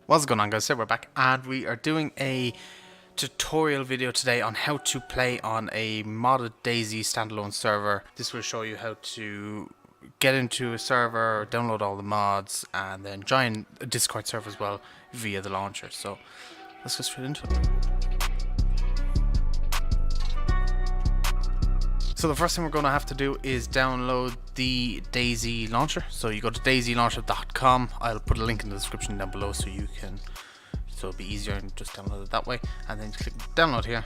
What's going on, guys? So we're back and we are doing a tutorial video today on how to play on a modded DayZ Standalone server. This will show you how to get into a server, download all the mods, and then join a Discord server as well via the launcher. So let's get straight into it. So the first thing we're going to have to do is download the DayZ Launcher. So you go to dayzlauncher.com. I'll put a link in the description down below so it'll be easier and just download it that way. And then you click download here.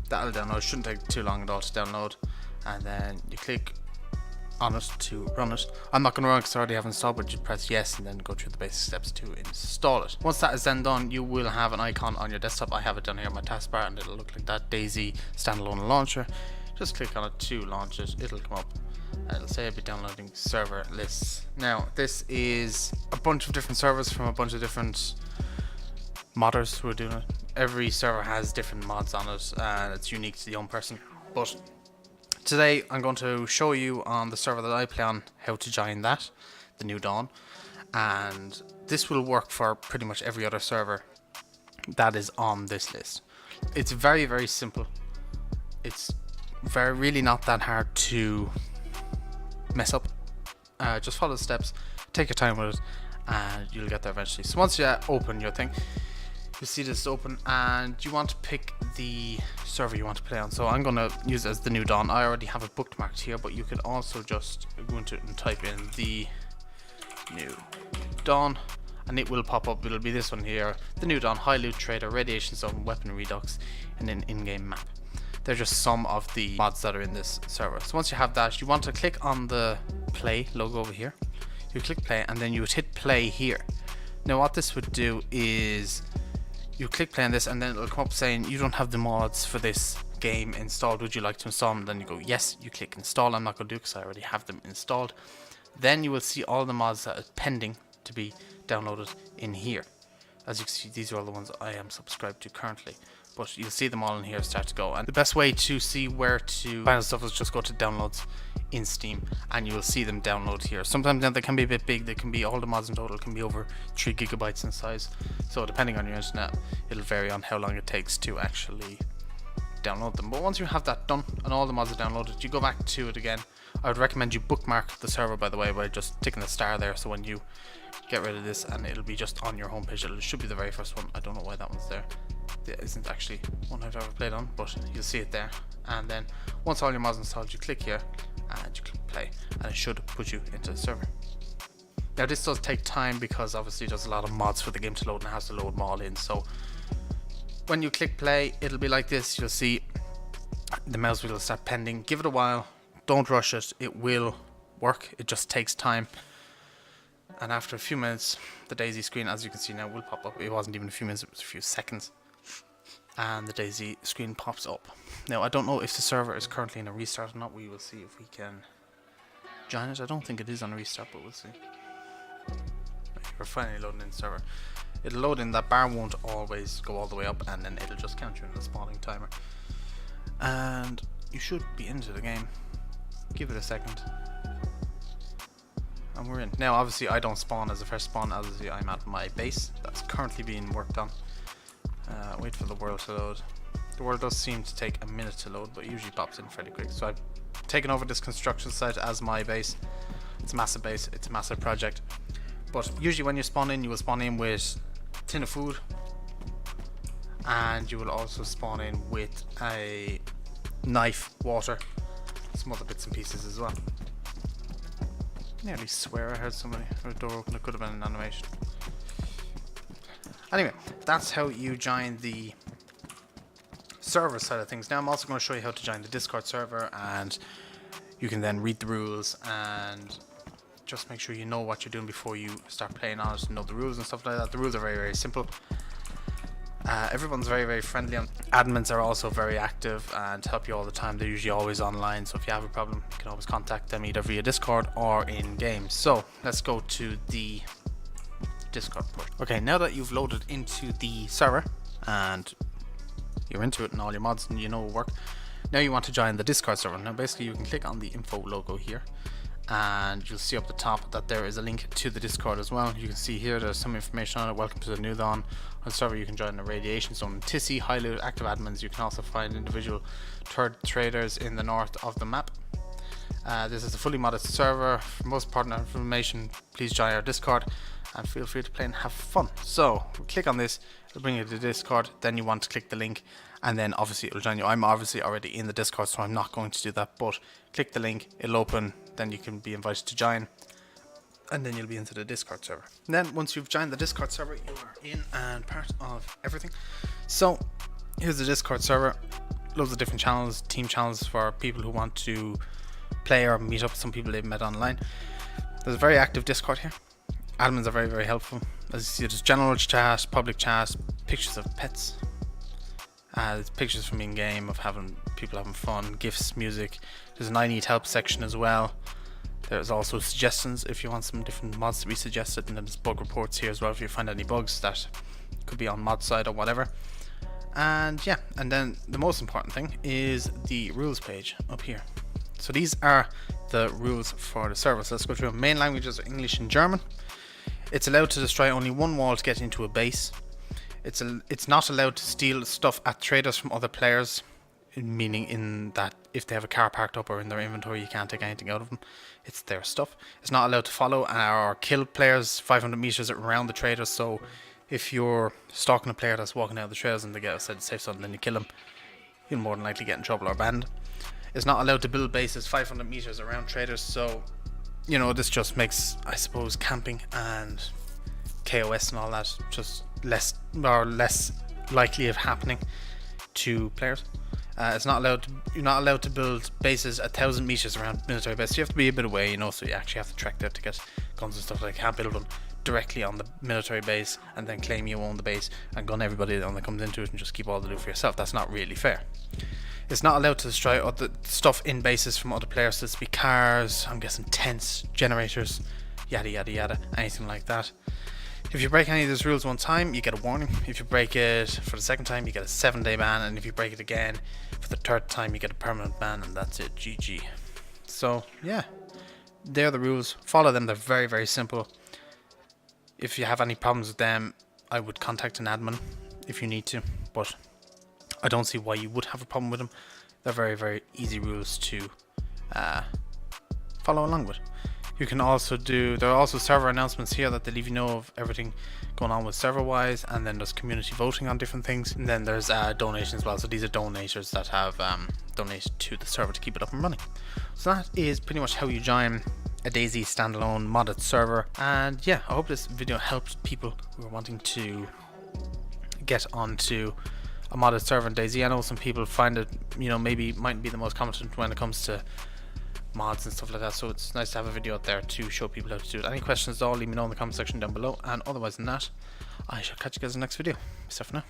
That'll download. It shouldn't take too long at all to download. And then you click on it to run it. I'm not going to run it because I already have installed, but you press yes and then go through the basic steps to install it. Once that is then done, you will have an icon on your desktop. I have it down here on my taskbar and it'll look like that, DayZ Standalone Launcher. Just click on it to launch it. It'll come up and it'll say I'll be downloading server lists. Now this is a bunch of different servers from a bunch of different modders who are doing it. Every server has different mods on it and it's unique to the own person. But today I'm going to show you on the server that I play on how to join that, the New Dawn, and this will work for pretty much every other server that is on this list. It's very, very simple. It's really not that hard to mess up. Just follow the steps, take your time with it, and you'll get there eventually. So once you open your thing, you see this open and you want to pick the server you want to play on. So I'm going to use it as the New Dawn. I already have it bookmarked here, but you can also just go into it and type in the New Dawn and it will pop up. It'll be this one here, the New Dawn, High Loot Trader, Radiation Zone, Weapon Redux, and an in-game map. They're just some of the mods that are in this server. So once you have that, you want to click on the play logo over here. You click play and then you would hit play here. Now what this would do is you click play on this and then it'll come up saying you don't have the mods for this game installed. Would you like to install them? And then you go yes. You click install. I'm not going to do it because I already have them installed. Then you will see all the mods that are pending to be downloaded in here. As you can see, these are all the ones I am subscribed to currently. But you'll see them all in here start to go. And the best way to see where to find stuff is just go to downloads in Steam and you will see them download here. Sometimes they can be a bit big. They can be, all the mods in total can be over 3 gigabytes in size. So depending on your internet, it'll vary on how long it takes to actually download them. But once you have that done and all the mods are downloaded, you go back to it again. I would recommend you bookmark the server, by the way, by just ticking the star there. So when you get rid of this, and it'll be just on your homepage. It should be the very first one. I don't know why that one's there. It isn't actually one I've ever played on, but you'll see it there. And then once all your mods installed, you click here and you click play, and it should put you into the server. Now this does take time because obviously there's a lot of mods for the game to load and it has to load them all in. So when you click play, it'll be like this. You'll see the mouse wheel will start pending. Give it a while. Don't rush it. It will work. It just takes time. And after a few minutes, the DayZ screen, as you can see now, will pop up. It wasn't even a few minutes, it was a few seconds. And the DayZ screen pops up. Now, I don't know if the server is currently in a restart or not. We will see if we can join it. I don't think it is on a restart, but we'll see. We're finally loading in the server. It'll load in, that bar won't always go all the way up, and then it'll just count you in the spawning timer. And you should be into the game. Give it a second. And we're in. Now obviously I don't spawn as a first spawn, as I'm at my base that's currently being worked on. Wait for the world to load. The world does seem to take a minute to load, but it usually pops in fairly quick. So I've taken over this construction site as my base. It's a massive base, it's a massive project. But usually when you spawn in, you will spawn in with a tin of food, and you will also spawn in with a knife, water, some other bits and pieces as well. I nearly swear I heard somebody or a door open. It could have been an animation. Anyway, that's how you join the server side of things. Now I'm also going to show you how to join the Discord server, and you can then read the rules and just make sure you know what you're doing before you start playing on it, know the rules and stuff like that. The rules are very, very simple. Everyone's very, very friendly. Admins are also very active and help you all the time. They're usually always online, so if you have a problem, you can always contact them either via Discord or in game. So let's go to the Discord port. Okay, now that you've loaded into the server and you're into it and all your mods and you know work, now you want to join the Discord server. Now basically you can click on the info logo here and you'll see up the top that there is a link to the Discord as well. You can see here there's some information on it. Welcome to the new dawn. On the server you can join the radiation zone, TISI, high loot, active admins. You can also find individual third traders in the north of the map. This is a fully modded server. For most partner information, please join our Discord and feel free to play and have fun. So click on this, it'll bring you to the Discord, then you want to click the link, and then obviously it'll join you. I'm obviously already in the Discord, so I'm not going to do that, but click the link, it'll open, then you can be invited to join, and then you'll be into the Discord server. And then once you've joined the Discord server, you are in and part of everything. So here's the Discord server. Loads of different channels, team channels for people who want to play or meet up with some people they've met online. There's a very active Discord here. Admins are very, very helpful. As you see, there's general chat, public chat, pictures of pets. There's pictures from in-game of people having fun, gifs, music. There's an I need help section as well. There's also suggestions if you want some different mods to be suggested, and then there's bug reports here as well if you find any bugs that could be on mod side or whatever. And yeah, and then the most important thing is the rules page up here. So these are the rules for the server. So let's go through them. Main languages are English and German. It's allowed to destroy only one wall to get into a base. It's not allowed to steal stuff at traders from other players, meaning in that if they have a car parked up or in their inventory, you can't take anything out of them. It's their stuff. It's not allowed to follow or kill players 500 meters around the traders. So if you're stalking a player that's walking out of the trails and they get outside the safe zone and then you kill them, you'll more than likely get in trouble or banned. It's not allowed to build bases 500 meters around traders, so you know, this just makes, I suppose, camping and KOS and all that just less likely of happening to players. You're not allowed to build bases 1,000 meters around military bases. You have to be a bit away, you know, so you actually have to trek there to get guns and stuff. Like, you can't build them directly on the military base and then claim you own the base and gun everybody that comes into it and just keep all the loot for yourself. That's not really fair. It's not allowed to destroy other stuff in bases from other players. So this be cars, I'm guessing tents, generators, yada yada yada, anything like that. If you break any of these rules one time, you get a warning. If you break it for the second time, you get a 7-day ban, and if you break it again for the third time, you get a permanent ban, and that's it. GG. So yeah, they're the rules. Follow them. They're very, very simple. If you have any problems with them, I would contact an admin if you need to, but I don't see why you would have a problem with them. They're very, very easy rules to follow along with. You can also there are also server announcements here that they leave you know of everything going on with server wise, and then there's community voting on different things, and then there's donations as well. So these are donators that have donated to the server to keep it up and running. So that is pretty much how you join a DayZ standalone modded server. And yeah, I hope this video helped people who are wanting to get onto a modded server in DayZ. I know some people find it, you know, maybe mightn't be the most competent when it comes to mods and stuff like that, so it's nice to have a video out there to show people how to do it. Any questions at all, leave me know in the comment section down below, and otherwise than that, I shall catch you guys in the next video. Peace out for now.